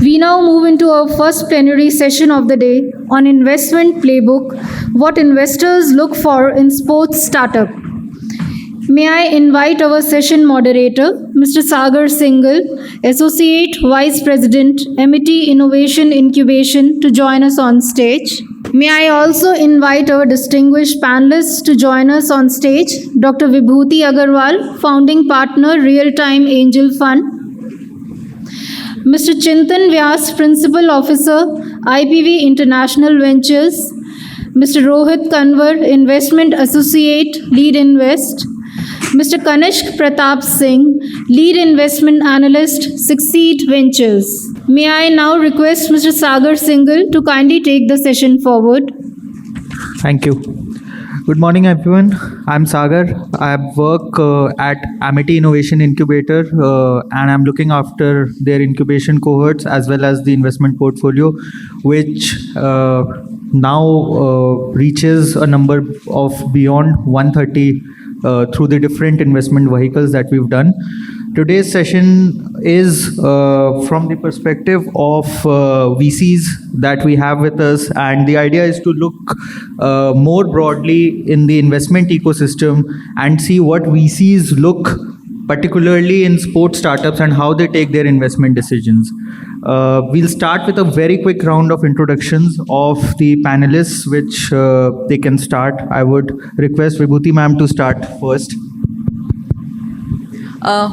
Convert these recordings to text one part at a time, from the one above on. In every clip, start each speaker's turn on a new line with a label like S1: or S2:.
S1: We now move into our first plenary session of the day on investment playbook, what investors look for in sports startup. May I invite our session moderator, Mr. Sagar, Singhal, Associate Vice President, Amity Innovation Incubation, to join us on stage. May I also invite our distinguished panelists to join us on stage, Dr. Vibhuti Agarwal, Founding Partner, Real Time Angel Fund, Mr. Chintan Vyas, Principal Officer, IPV International Ventures, Mr. Rohit Kanwar, Investment Associate, Lead Invest, Mr. Kanishk Pratap Singh, Lead Investment Analyst, SucSeed Ventures. May I now request Mr. Sagar Singhal to kindly take the session forward.
S2: Thank you. Good morning, everyone. I'm Sagar. I work at Amity Innovation Incubator, and I'm looking after their incubation cohorts as well as the investment portfolio, which now reaches a number of beyond 130 through the different investment vehicles that we've done. Today's session is from the perspective of VCs that we have with us, and the idea is to look more broadly in the investment ecosystem and see what VCs look particularly in sports startups and how they take their investment decisions. We'll start with a very quick round of introductions of the panelists, which they can start. I would request Vibhuti ma'am to start first.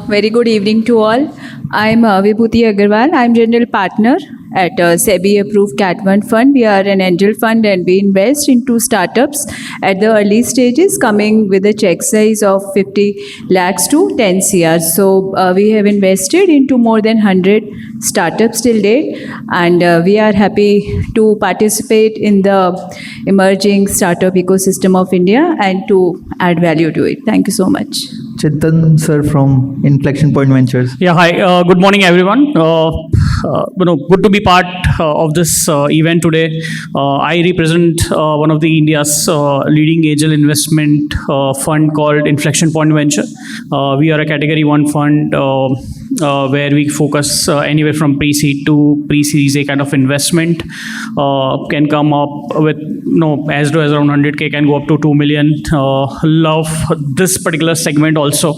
S3: Very good evening to all. I'm Vibhuti Agarwal. I'm General Partner at SEBI-approved Cat1 Fund. We are an angel fund and we invest into startups at the early stages, coming with a check size of 50 lakhs to 10 CR. So we have invested into more than 100 startups till date, and we are happy to participate in the emerging startup ecosystem of India and to add value to it. Thank you so much.
S2: Chintan sir from Inflection Point Ventures.
S4: Yeah, hi. Good morning, everyone. Good to be part of this event today. I represent one of the India's leading angel investment fund called Inflection Point Venture. We are a Category 1 fund where we focus anywhere from pre-seed to pre-series A kind of investment. Can come up with as low as around 100K, can go up to 2 million. Love this particular segment also.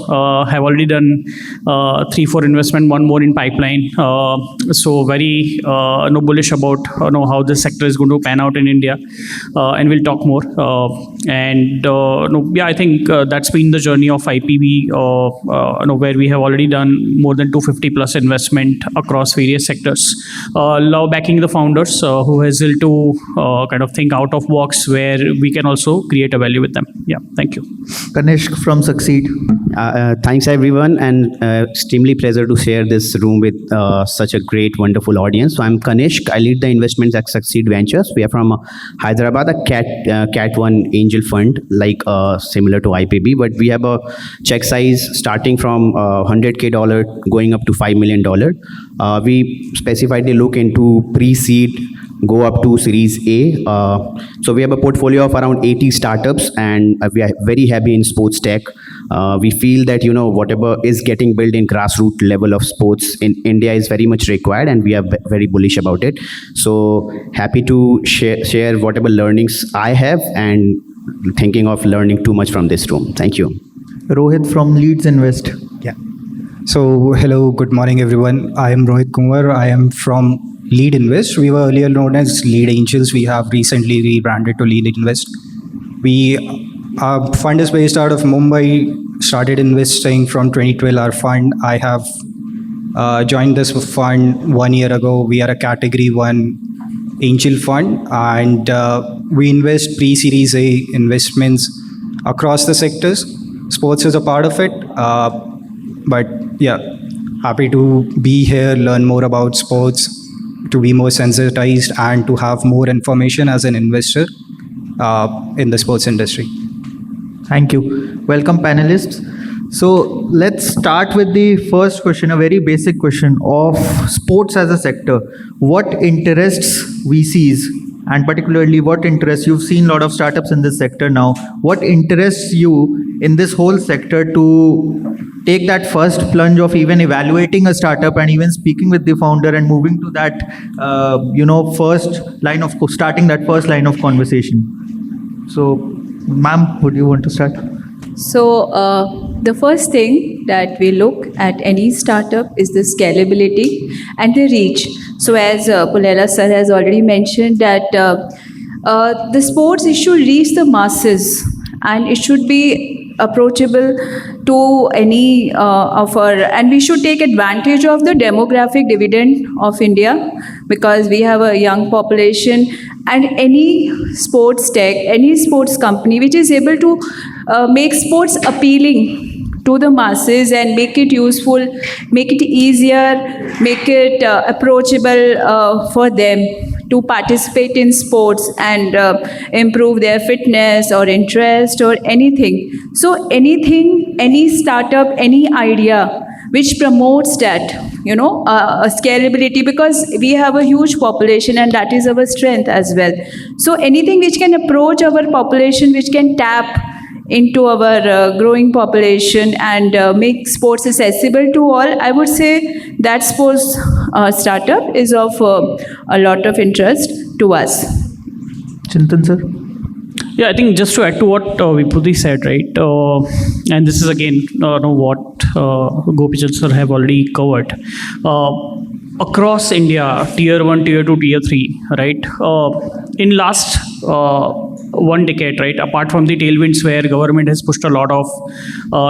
S4: Have already done 3-4 investment, one more in pipeline. So very bullish about how this sector is going to pan out in India, and we'll talk more. I think that's been the journey of IPB, where we have already done more than 250 plus investment across various sectors. Love backing the founders who hustle to kind of think out of box where we can also create a value with them. Yeah, thank you.
S2: Kanishk from SucSeed.
S5: Thanks everyone, and extremely pleasure to share this room with such a great, wonderful audience. So I'm Kanishk. I lead the investments at SucSeed Ventures. We are from Hyderabad, a Cat1 angel fund, like similar to IPB, but we have a check size starting from $100K going up to $5 million. We specifically look into pre-seed, go up to Series A. So we have a portfolio of around 80 startups, and we are very happy in sports tech. We feel that whatever is getting built in grassroots level of sports in India is very much required, and we are very bullish about it. So happy to share whatever learnings I have, and thinking of learning too much from this room. Thank you.
S2: Rohit from Leads Invest.
S6: Yeah. So hello, good morning everyone. I am Rohit Kanwar. I am from Lead Invest. We were earlier known as Lead Angels. We have recently rebranded to Lead Invest. Our fund is based out of Mumbai. Started investing from 2012. Our fund, I have joined this fund 1 year ago. We are a Category 1 angel fund, and we invest pre-series A investments across the sectors. Sports is a part of it, but yeah, happy to be here, learn more about sports, to be more sensitized and to have more information as an investor in the sports industry.
S2: Thank you. Welcome, panelists. So let's start with the first question, a very basic question of sports as a sector. What interests VCs, and particularly what interests, you've seen a lot of startups in this sector now, what interests you in this whole sector to take that first plunge of even evaluating a startup and even speaking with the founder and moving to that, starting that first line of conversation. So, ma'am, would you want to start?
S3: So, the first thing that we look at any startup is the scalability and the reach. So, as Pullela sir has already mentioned that the sports, it should reach the masses and it should be approachable to any of our, and we should take advantage of the demographic dividend of India, because we have a young population, and any sports tech, any sports company which is able to make sports appealing to the masses and make it useful, make it easier, make it approachable for them to participate in sports and improve their fitness or interest or anything. So anything, any startup, any idea which promotes that, scalability, because we have a huge population and that is our strength as well. So anything which can approach our population, which can tap into our growing population and make sports accessible to all, I would say that sports startup is of a lot of interest to us.
S2: Chintan, sir?
S4: Yeah, I think just to add to what Vibhuti said, right, and this is again what Gopichand sir have already covered. Across India, tier 1, tier 2, tier 3, right, in last 1 decade, right, apart from the tailwinds where government has pushed a lot of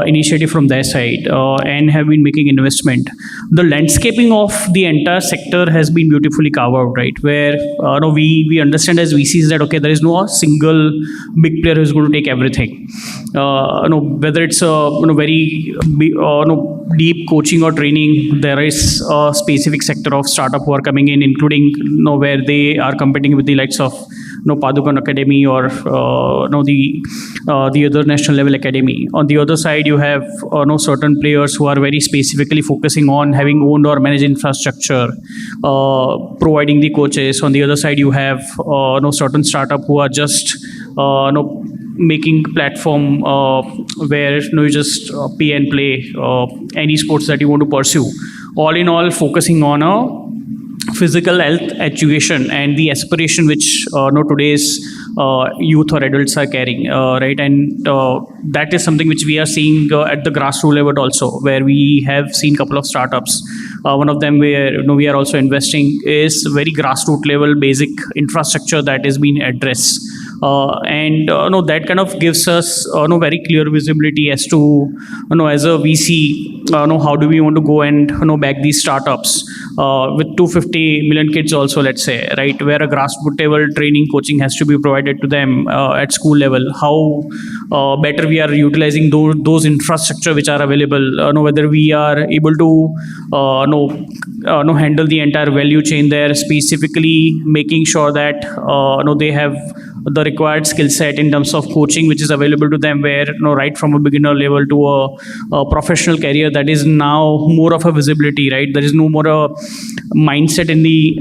S4: initiative from their side and have been making investment, the landscaping of the entire sector has been beautifully carved out, right, where we understand as VCs that, okay, there is no single big player who is going to take everything. Whether it's a very deep coaching or training, there is a specific sector of startup who are coming in, including where they are competing with the likes of Padukan Academy or the other national level academy. On the other side, you have certain players who are very specifically focusing on having owned or managed infrastructure, providing the coaches. On the other side, you have certain startup who are just making platform where you just pay and play any sports that you want to pursue. All in all, focusing on a physical health education and the aspiration which today's youth or adults are carrying, right? And that is something which we are seeing at the grassroots level also, where we have seen a couple of startups. One of them where we are also investing is very grassroots level basic infrastructure that is being addressed. And that kind of gives us very clear visibility as to as a VC how do we want to go and back these startups with 250 million kids also, let's say, right, where a grassroots level training coaching has to be provided to them at school level. How better we are utilizing those infrastructure which are available, whether we are able to handle the entire value chain there, specifically making sure that they have the required skill set in terms of coaching which is available to them, where right from a beginner level to a professional career, that is now more of a visibility, right? There is no more a mindset in the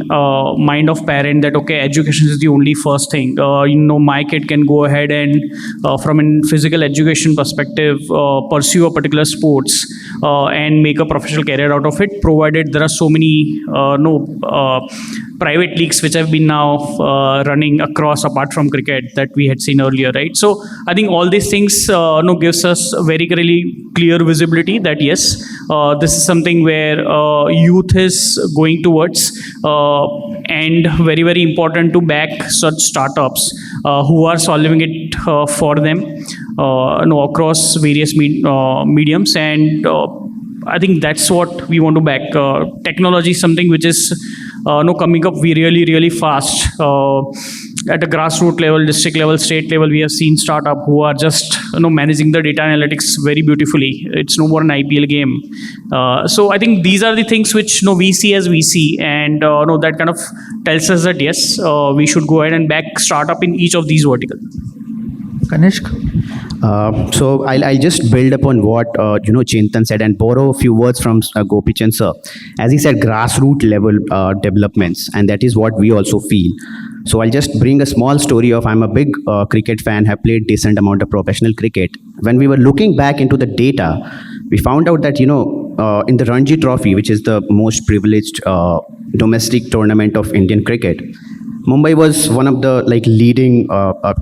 S4: mind of parent that, okay, education is the only first thing. My kid can go ahead and from a physical education perspective pursue a particular sports and make a professional career out of it, provided there are so many private leagues which have been now running across, apart from cricket, that we had seen earlier, right? So I think all these things gives us very clear visibility that yes, this is something where youth is going towards, and very important to back such startups who are solving it for them across various mediums. And I think that's what we want to back. Technology is something which is coming up really fast. At a grassroots level, district level, state level, we have seen startup who are just managing the data analytics very beautifully. It's no more an IPL game. So I think these are the things which we see as VC, and that kind of tells us that yes, we should go ahead and back startup in each of these verticals.
S2: Kanishk?
S5: So I'll just build upon what Chintan said and borrow a few words from Gopichand sir. As he said, grassroots level developments, and that is what we also feel. So I'll just bring a small story of, I'm a big cricket fan, have played decent amount of professional cricket. When we were looking back into the data, We found out that, in the Ranji Trophy, which is the most privileged domestic tournament of Indian cricket, Mumbai was one of the leading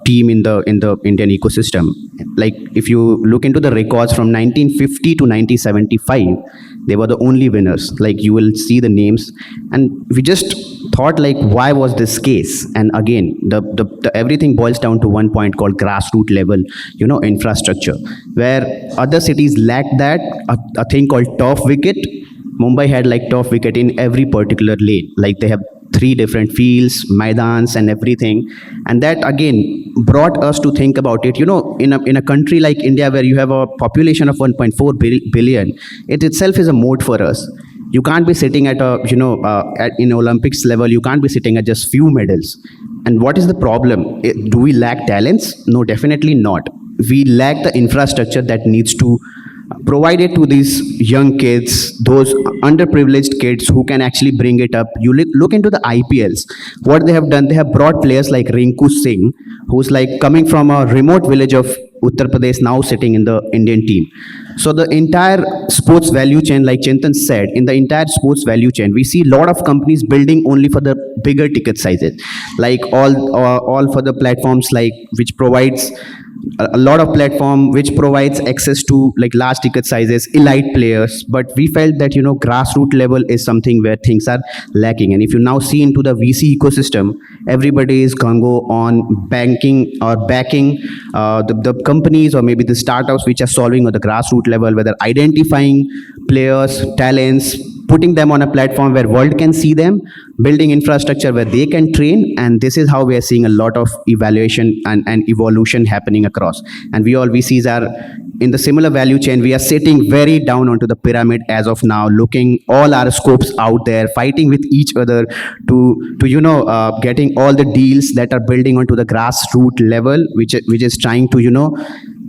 S5: team in the Indian ecosystem. Like if you look into the records from 1950 to 1975, they were the only winners. Like you will see the names, and we just thought why was this case? And again, the everything boils down to one point called grassroots level, infrastructure, where other cities lack that a thing called turf wicket. Mumbai had turf wicket in every particular lane. Like they have 3 different fields, maidans and everything. And that again brought us to think about it, in a country like India where you have a population of 1.4 billion, it itself is a moat for us. You can't be sitting at in Olympics level, you can't be sitting at just few medals. And what is the problem? Do we lack talents? No, definitely not. We lack the infrastructure that needs to provided to these young kids, those underprivileged kids who can actually bring it up. You look into the IPLs. What they have done, they have brought players like Rinku Singh, who's coming from a remote village of Uttar Pradesh, now sitting in the Indian team. So the entire sports value chain, like Chintan said, in the entire sports value chain, we see a lot of companies building only for the bigger ticket sizes, like all for the platforms which provides a lot of platform which provides access to large ticket sizes, elite players. But we felt that grassroots level is something where things are lacking. And if you now see into the VC ecosystem, everybody is gung-ho on banking or backing the companies or maybe the startups which are solving on the grassroots level, whether identifying players, talents, putting them on a platform where world can see them, building infrastructure where they can train. And this is how we are seeing a lot of evaluation and evolution happening across. And we all VCs are in the similar value chain. We are sitting very down onto the pyramid as of now, looking all our scopes out there, fighting with each other to getting all the deals that are building onto the grassroots level, which is trying to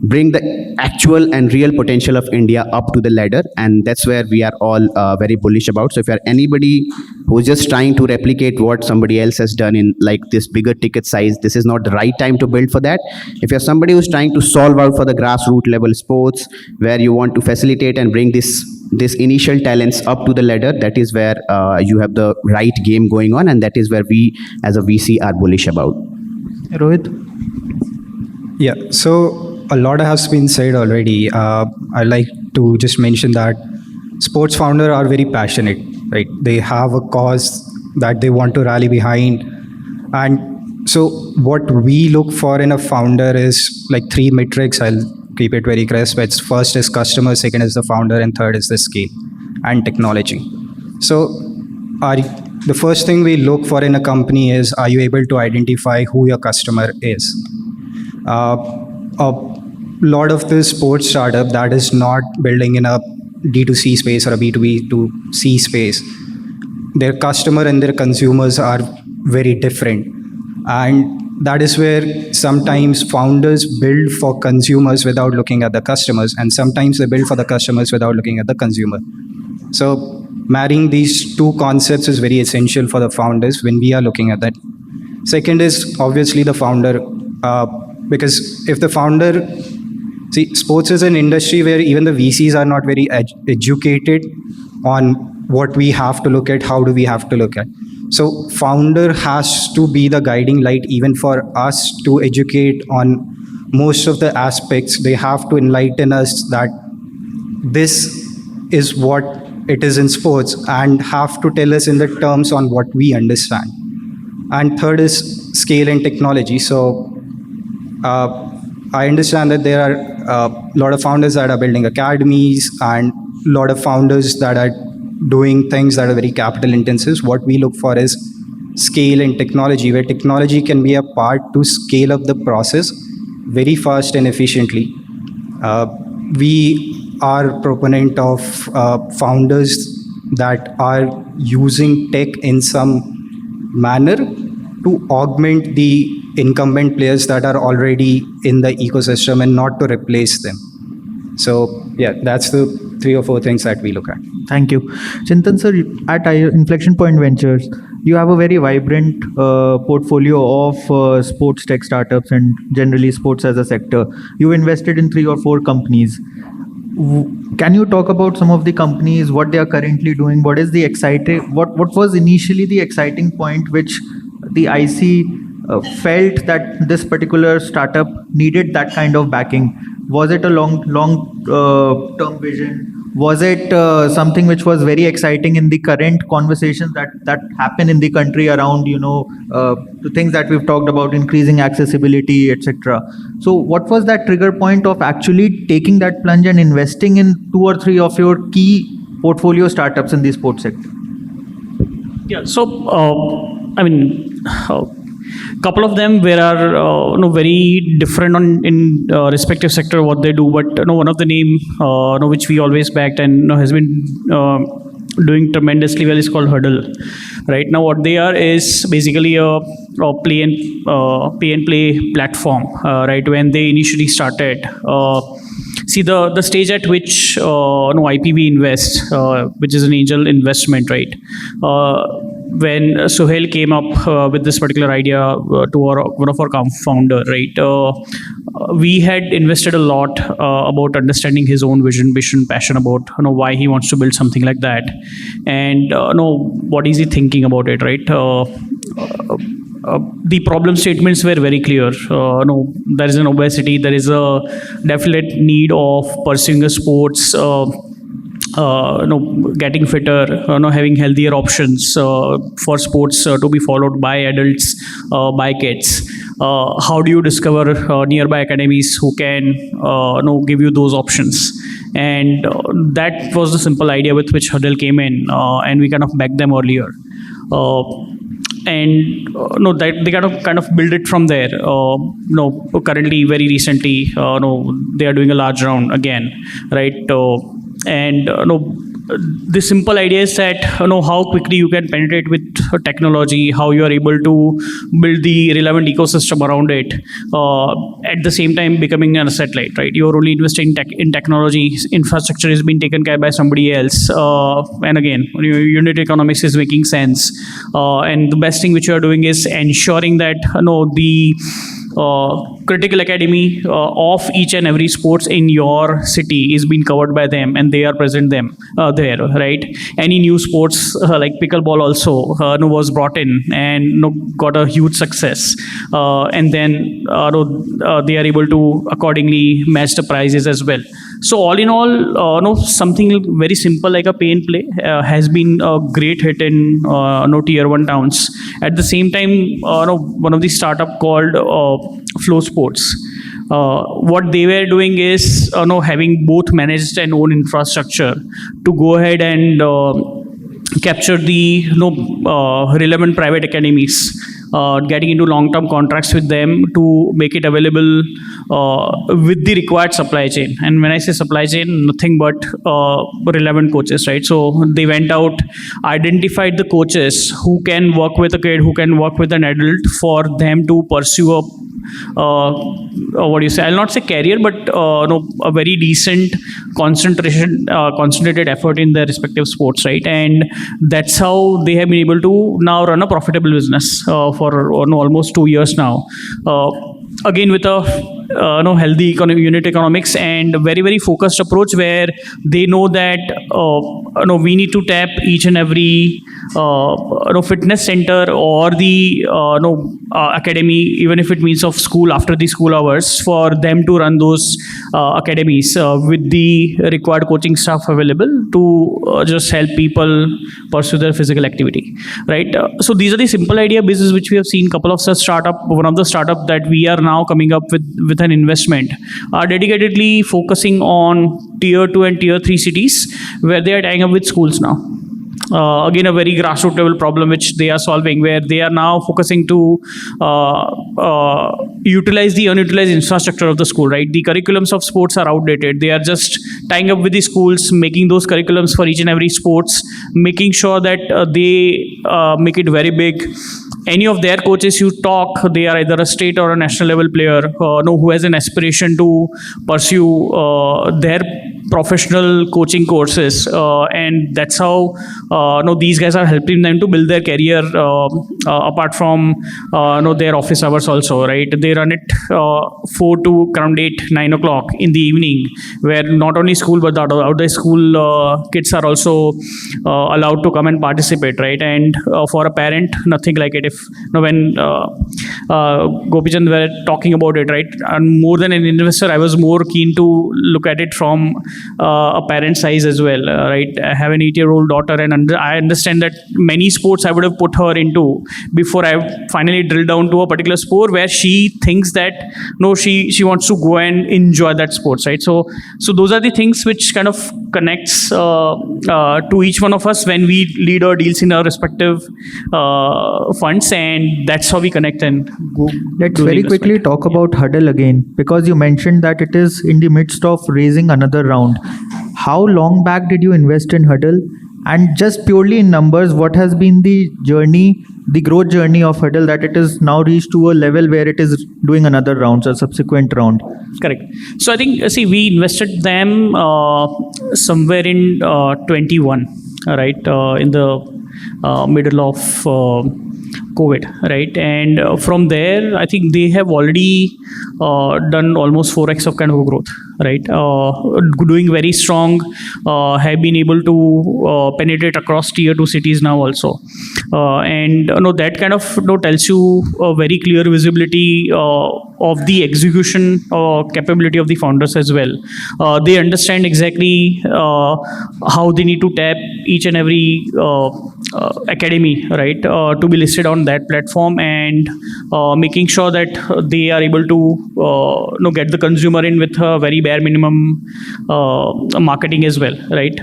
S5: bring the actual and real potential of India up to the ladder. And that's where we are all very bullish about. So if you're anybody who's just trying to replicate what somebody else has done in this bigger ticket size, this is not the right time to build for that. If you're somebody who's trying to solve out for the grassroots level sports, where you want to facilitate and bring this initial talents up to the ladder, that is where you have the right game going on, and that is where we as a VC are bullish about.
S2: Rohit?
S6: Yeah, so a lot has been said already. I'd like to just mention that sports founders are very passionate, right? They have a cause that they want to rally behind. And so what we look for in a founder is 3 metrics. I'll keep it very crisp. It's first is customer, second is the founder, and third is the scale and technology. So the first thing we look for in a company is, are you able to identify who your customer is? A lot of this sports startup that is not building in a D2C space or a B2B2C space, their customer and their consumers are very different. And that is where sometimes founders build for consumers without looking at the customers, and sometimes they build for the customers without looking at the consumer. So marrying these 2 concepts is very essential for the founders when we are looking at that. Second is obviously the founder, because if the founder, sports is an industry where even the VCs are not very educated on what we have to look at, how do we have to look at. So founder has to be the guiding light even for us to educate on most of the aspects. They have to enlighten us that this is what it is in sports, and have to tell us in the terms on what we understand. And third is scale and technology. So I understand that there are a lot of founders that are building academies and a lot of founders that are doing things that are very capital intensive. What we look for is scale and technology, where technology can be a part to scale up the process very fast and efficiently. We are proponent of founders that are using tech in some manner to augment the incumbent players that are already in the ecosystem and not to replace them. So yeah, that's the 3 or 4 things that we look at.
S2: Thank you. Chintan sir, at Inflection Point Ventures, you have a very vibrant portfolio of sports tech startups and generally sports as a sector. You invested in 3 or 4 companies. Can you talk about some of the companies, what they are currently doing? What is the exciting? What was initially the exciting point which the IC felt that this particular startup needed that kind of backing? Was it a long term vision? Was it something which was very exciting in the current conversations that happen in the country around, the things that we've talked about, increasing accessibility, etc. So what was that trigger point of actually taking that plunge and investing in 2 or 3 of your key portfolio startups in the sports sector?
S4: Yeah, so couple of them are very different in respective sector what they do, but one of the name which we always backed and has been doing tremendously well is called Hurdle. Right now, what they are is basically a pay and play platform. Right, when they initially started. See the stage at which IPV invest, which is an angel investment, right? When Suhail came up with this particular idea to one of our founder, right? We had invested a lot about understanding his own vision, passion about why he wants to build something like that, and what is he thinking about it, right? The problem statements were very clear. There is an obesity, there is a definite need of pursuing a sports, getting fitter, having healthier options for sports to be followed by adults, by kids. How do you discover nearby academies who can give you those options? And that was the simple idea with which Hurdle came in, and we kind of backed them earlier. And that they kind of build it from there. Currently, very recently, they are doing a large round again, right? And the simple idea is that how quickly you can penetrate with technology, how you are able to build the relevant ecosystem around it, at the same time becoming an asset light, right? You are only investing in technology, infrastructure is being taken care by somebody else, and again, unit economics is making sense, and the best thing which you are doing is ensuring that the critical academy of each and every sports in your city is being covered by them, and they are present there, right? Any new sports like pickleball also was brought in and got a huge success, and then they are able to accordingly match the prices as well. So all in all, something very simple like a pay and play has been a great hit in tier 1 towns. At the same time, one of the startup called Flow Sports. What they were doing is having both managed and owned infrastructure to go ahead and capture the relevant private academies, getting into long-term contracts with them to make it available with the required supply chain. And when I say supply chain, nothing but relevant coaches, right? So they went out, identified the coaches who can work with a kid, who can work with an adult for them to pursue a I'll not say career, but a very decent concentrated effort in their respective sports, right? And that's how they have been able to now run a profitable business for almost 2 years now. Again, with a healthy unit economics and very, very focused approach where they know that we need to tap each and every fitness center or the academy, even if it means of school after the school hours, for them to run those academies with the required coaching staff available to just help people pursue their physical activity, right? So these are the simple idea business which we have seen. Couple of such startup. One of the startup that we are now coming up with an investment are dedicatedly focusing on tier 2 and tier 3 cities where they are tying up with schools now. Again, a very grassroots level problem which they are solving, where they are now focusing to utilize the unutilized infrastructure of the school, right? The curriculums of sports are outdated. They are just tying up with the schools, making those curriculums for each and every sports, making sure that they make it very big. Any of their coaches you talk, they are either a state or a national level player who has an aspiration to pursue their professional coaching courses, and that's how these guys are helping them to build their career apart from their office hours also, right? They run it 4 to around 8, 9 o'clock in the evening, where not only school but the outer school kids are also allowed to come and participate, right? And for a parent, nothing like it. If when Gopichand were talking about it, right, and more than an investor, I was more keen to look at it from a parent's eyes as well, right? I have an 8-year-old daughter, and I understand that many sports I would have put her into before I finally drilled down to a particular sport where she thinks that no, she wants to go and enjoy that sports, right? So those are the things which kind of connects to each one of us when we lead our deals in our respective funds, and that's how we connect and go.
S2: Let's very quickly talk about Huddle again, because you mentioned that it is in the midst of raising another round. How long back did you invest in Huddle? And just purely in numbers, what has been the journey, the growth journey of Huddle, that it is now reached to a level where it is doing another round, so subsequent round?
S4: Correct. So I think, we invested them somewhere in 21, right, in the middle of COVID, right? And from there, I think they have already done almost 4x of kind of growth, right? Doing very strong, have been able to penetrate across tier 2 cities now also. And that kind of tells you a very clear visibility of the execution capability of the founders as well. They understand exactly how they need to tap each and every academy, right, to be listed on that platform, and making sure that they are able to get the consumer in with a very bare minimum marketing as well, right?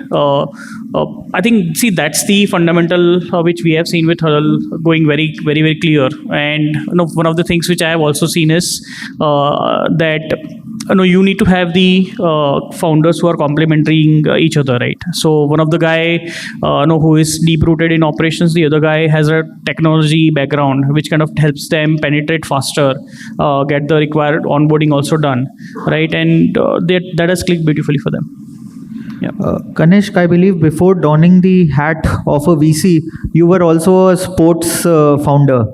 S4: I think, that's the fundamental which we have seen with Huddle going very, very, very clear. And one of the things which I have also seen is that you need to have the founders who are complementing each other, right? So one of the guy who is deep rooted in operations, the other guy has a technology background which kind of helps them penetrate faster, get the required onboarding also done, right? And that has clicked beautifully for them. Yeah.
S2: Kanishk, I believe before donning the hat of a VC, you were also a sports founder.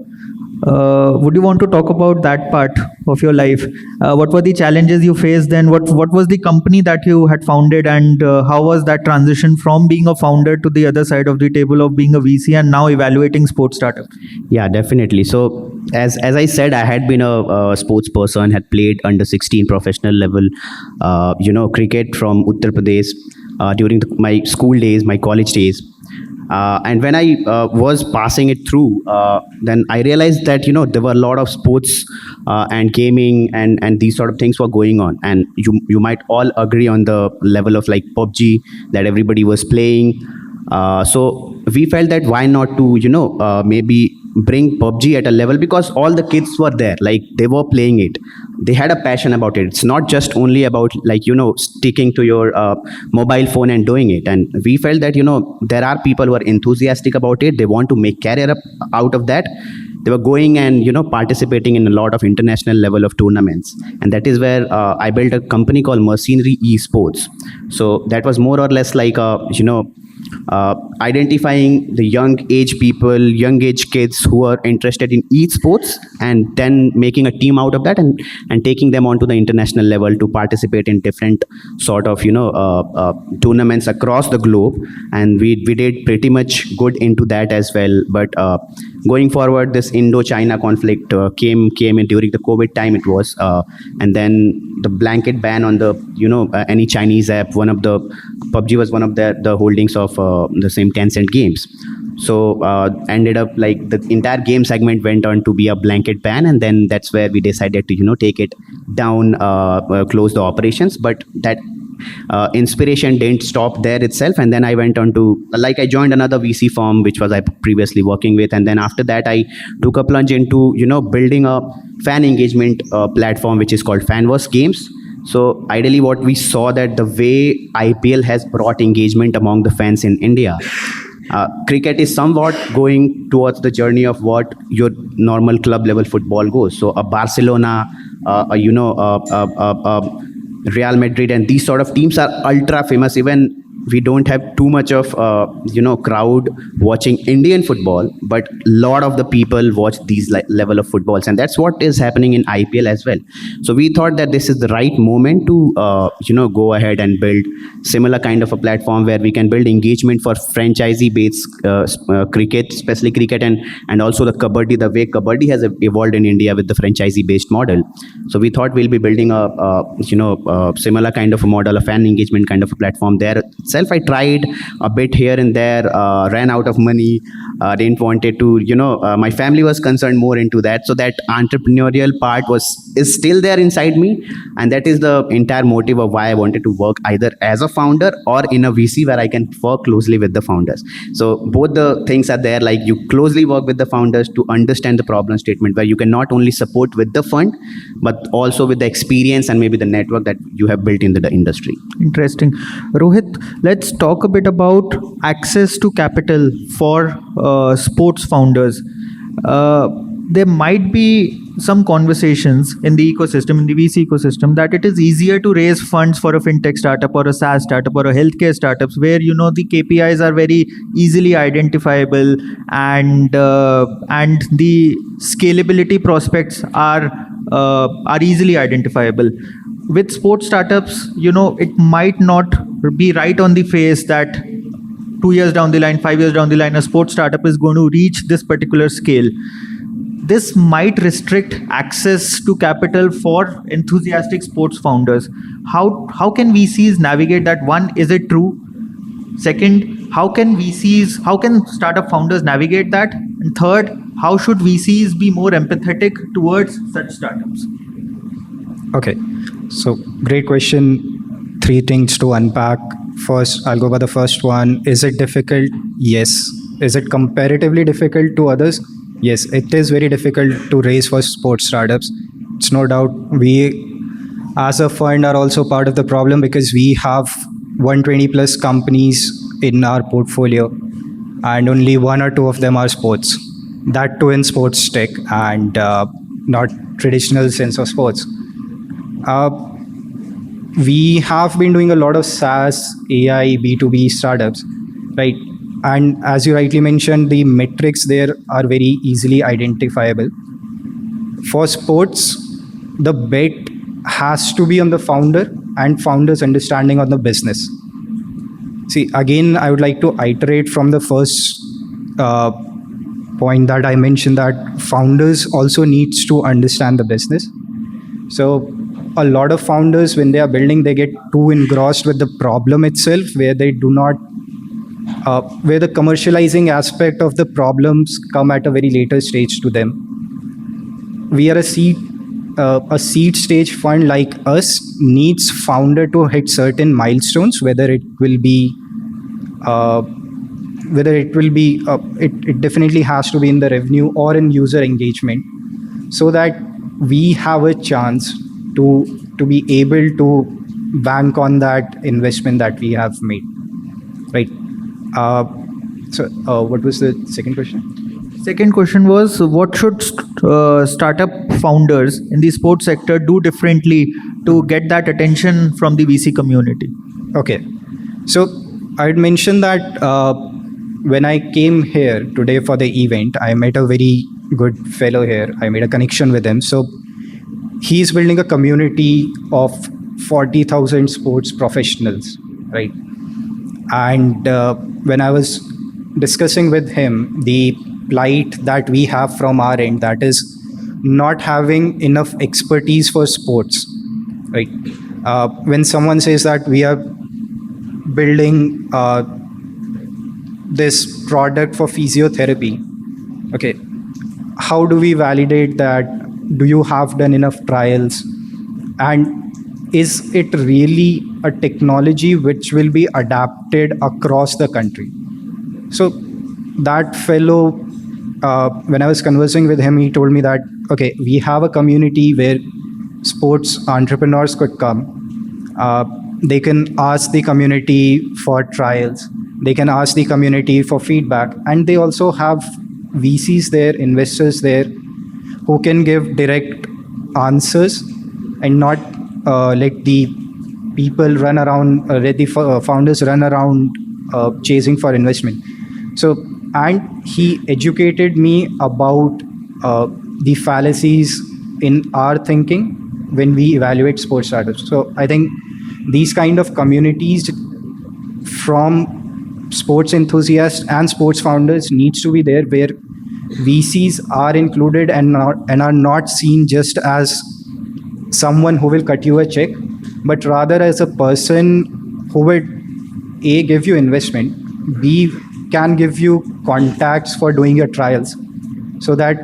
S2: Would you want to talk about that part of your life? What were the challenges you faced then? What was the company that you had founded, and how was that transition from being a founder to the other side of the table of being a VC and now evaluating sports startups?
S5: Yeah, definitely. So as I said, I had been a sports person, had played under 16 professional level, cricket from Uttar Pradesh during my school days, my college days. And when I was passing it through, then I realized that, there were a lot of sports and gaming and these sort of things were going on. And you might all agree on the level of like PUBG that everybody was playing. So we felt that why not to, maybe bring PUBG at a level, because all the kids were there, like they were playing it. They had a passion about it. It's not just only about like, sticking to your mobile phone and doing it. And we felt that, there are people who are enthusiastic about it. They want to make career out of that. They were going and, participating in a lot of international level of tournaments. And that is where I built a company called Mercenary Esports. So that was more or less like identifying the young age kids who are interested in esports, and then making a team out of that and taking them onto the international level to participate in different sort of tournaments across the globe. And we did pretty much good into that as well. But going forward, this Indo-China conflict came in during the COVID time. It was and then the blanket ban on the any Chinese app. One of the PUBG was one of the holdings of the same Tencent games. So ended up like the entire game segment went on to be a blanket ban, and then that's where we decided to take it down, close the operations. But that inspiration didn't stop there itself, and then I went on to I joined another VC firm which was I previously working with, and then after that I took a plunge into building a fan engagement platform which is called Fanverse Games. So ideally what we saw that the way IPL has brought engagement among the fans in India, cricket is somewhat going towards the journey of what your normal club level football goes. So a Barcelona, Real Madrid and these sort of teams are ultra famous. Even we don't have too much of crowd watching Indian football, but a lot of the people watch these level of footballs, and that's what is happening in IPL as well. So we thought that this is the right moment to go ahead and build similar kind of a platform where we can build engagement for franchisee based cricket, especially cricket, and also the kabaddi, the way kabaddi has evolved in India with the franchisee based model. So we thought we'll be building a similar kind of a model, a fan engagement kind of a platform there. I tried a bit here and there, ran out of money, didn't want it to, my family was concerned more into that. So that entrepreneurial part is still there inside me. And that is the entire motive of why I wanted to work either as a founder or in a VC where I can work closely with the founders. So both the things are there, like you closely work with the founders to understand the problem statement, where you can not only support with the fund, but also with the experience and maybe the network that you have built in the industry.
S2: Interesting. Rohit, let's talk a bit about access to capital for sports founders. There might be some conversations in the ecosystem, in the VC ecosystem, that it is easier to raise funds for a fintech startup or a SaaS startup or a healthcare startups where the KPIs are very easily identifiable and the scalability prospects are easily identifiable. With sports startups, it might not be right on the face that 2 years down the line, 5 years down the line, a sports startup is going to reach this particular scale. This might restrict access to capital for enthusiastic sports founders. How can VCs navigate that? One, is it true? Second, how can startup founders navigate that? And third, how should VCs be more empathetic towards such startups?
S6: Okay, so great question. 3 things to unpack. First, I'll go by the first one. Is it difficult? Yes. Is it comparatively difficult to others? Yes, it is very difficult to raise for sports startups. It's no doubt. We, as a fund, are also part of the problem because we have 120 plus companies in our portfolio and only 1 or 2 of them are sports. That too in sports tech and not traditional sense of sports. We have been doing a lot of SaaS, AI, B2B startups, right? And as you rightly mentioned, the metrics there are very easily identifiable. For sports, the bet has to be on the founder and founder's understanding on the business. See, again, I would like to iterate from the first point that I mentioned, that founders also needs to understand the business. So a lot of founders, when they are building, they get too engrossed with the problem itself, where they do not where the commercializing aspect of the problems come at a very later stage to them. We are a seed stage fund like us needs founder to hit certain milestones, whether it definitely has to be in the revenue or in user engagement, so that we have a chance to be able to bank on that investment that we have made, right? So what was the second question?
S2: Second question was, what should startup founders in the sports sector do differently to get that attention from the VC community?
S6: Okay, so I'd mentioned that when I came here today for the event, I met a very good fellow here. I made a connection with him. So he's building a community of 40,000 sports professionals, right? And when I was discussing with him the plight that we have from our end, that is not having enough expertise for sports, right? When someone says that we are building this product for physiotherapy, okay, how do we validate that? Do you have done enough trials? And is it really a technology which will be adapted across the country? So that fellow, when I was conversing with him, he told me that, okay, we have a community where sports entrepreneurs could come. They can ask the community for trials. They can ask the community for feedback. And they also have VCs there, investors there, who can give direct answers and not let the people run around, founders run around chasing for investment. So, and he educated me about the fallacies in our thinking when we evaluate sports startups. So I think these kind of communities from sports enthusiasts and sports founders needs to be there, where VCs are included and are not seen just as someone who will cut you a check, but rather as a person who would A, give you investment, B, can give you contacts for doing your trials, so that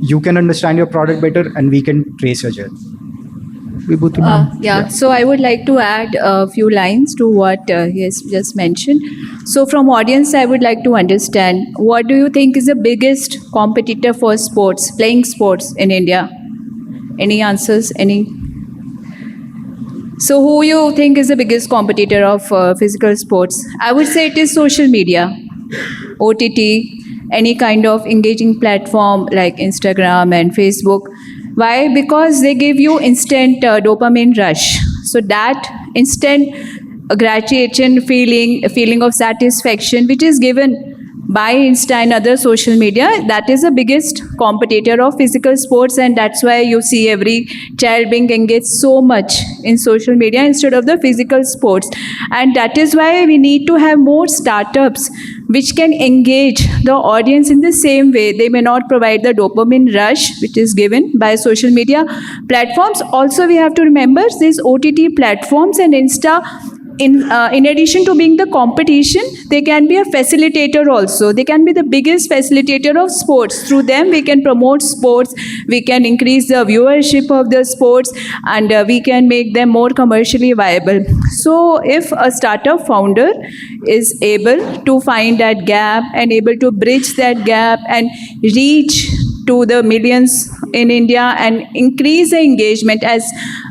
S6: you can understand your product better and we can trace your journey.
S2: Vibhuti, ma'am?
S3: So I would like to add a few lines to what he has just mentioned. So from audience, I would like to understand, what do you think is the biggest competitor for sports, playing sports in India? Any answers? Any? So who you think is the biggest competitor of physical sports? I would say it is social media, OTT, any kind of engaging platform like Instagram and Facebook. Why? Because they give you instant dopamine rush. So that instant gratification feeling of satisfaction, which is given by Insta and other social media, that is the biggest competitor of physical sports, and that's why you see every child being engaged so much in social media instead of the physical sports. And that is why we need to have more startups which can engage the audience in the same way. They may not provide the dopamine rush which is given by social media platforms. Also, we have to remember these OTT platforms and Insta, in addition to being the competition, they can be a facilitator also. They can be the biggest facilitator of sports. Through them, we can promote sports, we can increase the viewership of the sports, and we can make them more commercially viable. So if a startup founder is able to find that gap and able to bridge that gap and reach to the millions in India and increase the engagement, as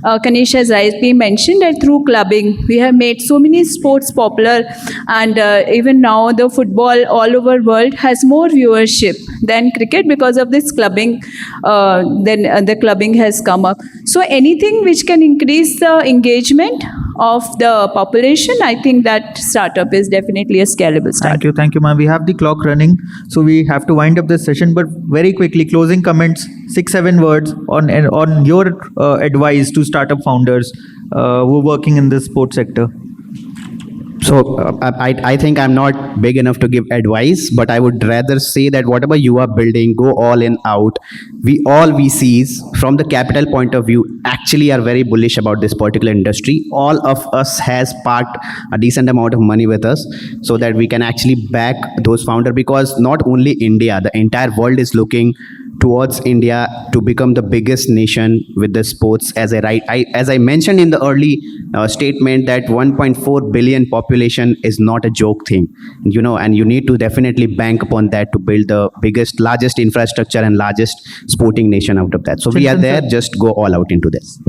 S3: Kanishk has rightly mentioned, that through clubbing, we have made so many sports popular, and even now the football all over world has more viewership than cricket because of this clubbing. Then the clubbing has come up. So anything which can increase the engagement of the population, I think that startup is definitely a scalable startup.
S2: Thank you, ma'am. We have the clock running, so we have to wind up this session. But very quickly, closing comments, 6-7 words on your advice to startup founders who are working in this sports sector.
S5: So I think I'm not big enough to give advice, but I would rather say that whatever you are building, go all in out. We all VCs from the capital point of view actually are very bullish about this particular industry. All of us has parked a decent amount of money with us so that we can actually back those founders, because not only India, the entire world is looking towards India to become the biggest nation with the sports. As I mentioned in the early statement, that 1.4 billion population is not a joke thing, and you need to definitely bank upon that to build the biggest, largest infrastructure and largest sporting nation out of that. So we are there, just go all out into this.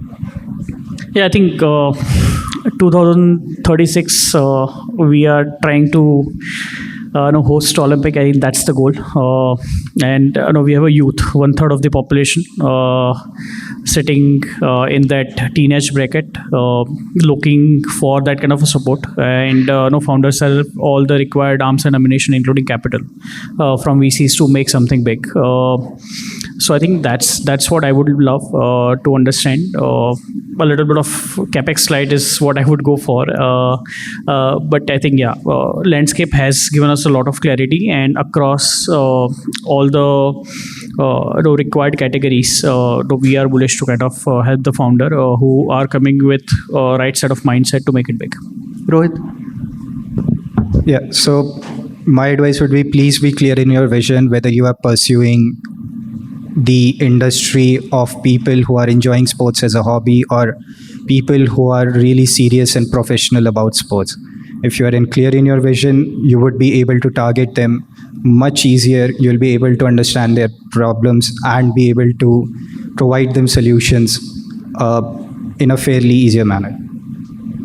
S4: Yeah, I think 2036 we are trying to host Olympic. I think that's the goal. And we have a youth, 1/3 of the population sitting in that teenage bracket, looking for that kind of a support. And founders have all the required arms and ammunition, including capital, from VCs to make something big. So I think that's what I would love to understand. A little bit of capex slide is what I would go for. But I think, landscape has given us a lot of clarity, and across all the required categories, we are bullish to kind of help the founder who are coming with right set of mindset to make it big.
S2: Rohit?
S6: Yeah, so my advice would be, please be clear in your vision, whether you are pursuing the industry of people who are enjoying sports as a hobby or people who are really serious and professional about sports. If you are clear in your vision, you would be able to target them much easier. You'll be able to understand their problems and be able to provide them solutions in a fairly easier manner.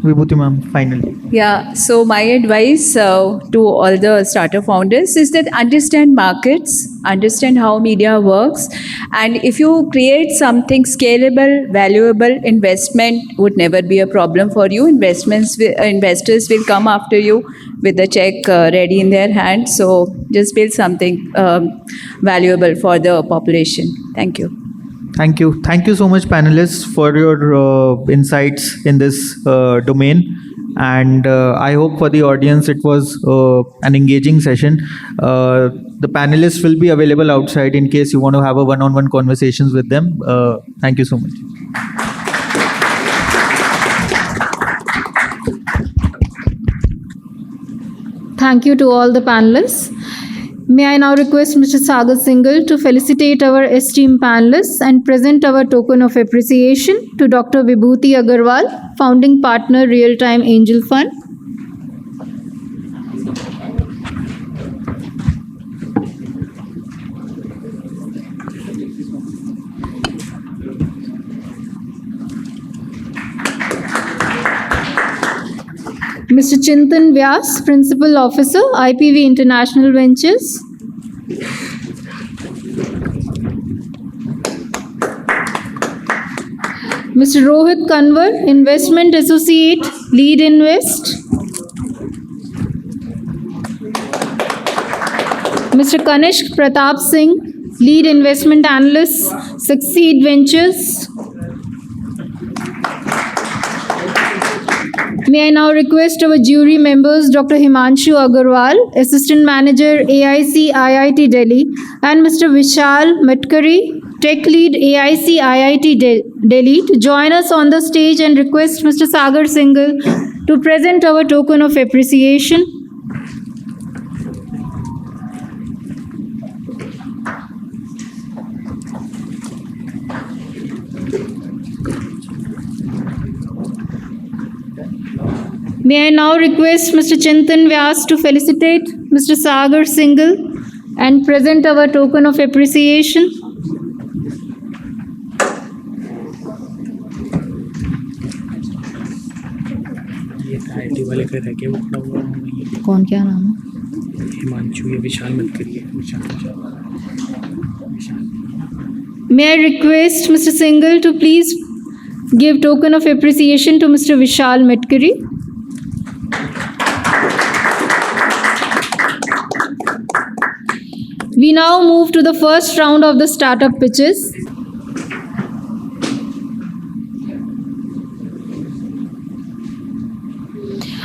S2: Vibhuti ma'am, finally.
S3: Yeah, so my advice to all the startup founders is that understand markets, understand how media works, and if you create something scalable, valuable, investment would never be a problem for you. Investors will come after you with the check ready in their hand. So just build something valuable for the population. Thank you.
S2: Thank you. Thank you so much, panelists, for your insights in this domain. And I hope for the audience it was an engaging session. The panelists will be available outside in case you want to have a one-on-one conversations with them. Thank you so much.
S1: Thank you to all the panelists. May I now request Mr. Sagar Singhal to felicitate our esteemed panelists and present our token of appreciation to Dr. Vibhuti Agarwal, founding partner, Real Time Angel Fund. Mr. Chintan Vyas, Principal Officer, IPV International Ventures. Mr. Rohit Kanwar, Investment Associate, Lead Invest. Mr. Kanishk Pratap Singh, Lead Investment Analyst, SucSeed Ventures. May I now request our jury members, Dr. Himanshu Agarwal, Assistant Manager, AIC IIT Delhi, and Mr. Vishal Matkari, Tech Lead, AIC IIT Delhi, to join us on the stage and request Mr. Sagar Singhal to present our token of appreciation. May I now request Mr. Chintan Vyas to felicitate Mr. Sagar Singhal and present our token of appreciation. कौन क्या नाम है?
S7: हिमांशु, ये विशाल मत करिए,
S1: May I request Mr. Singhal to please give token of appreciation to Mr. Vishal Matkari. We now move to the first round of the startup pitches.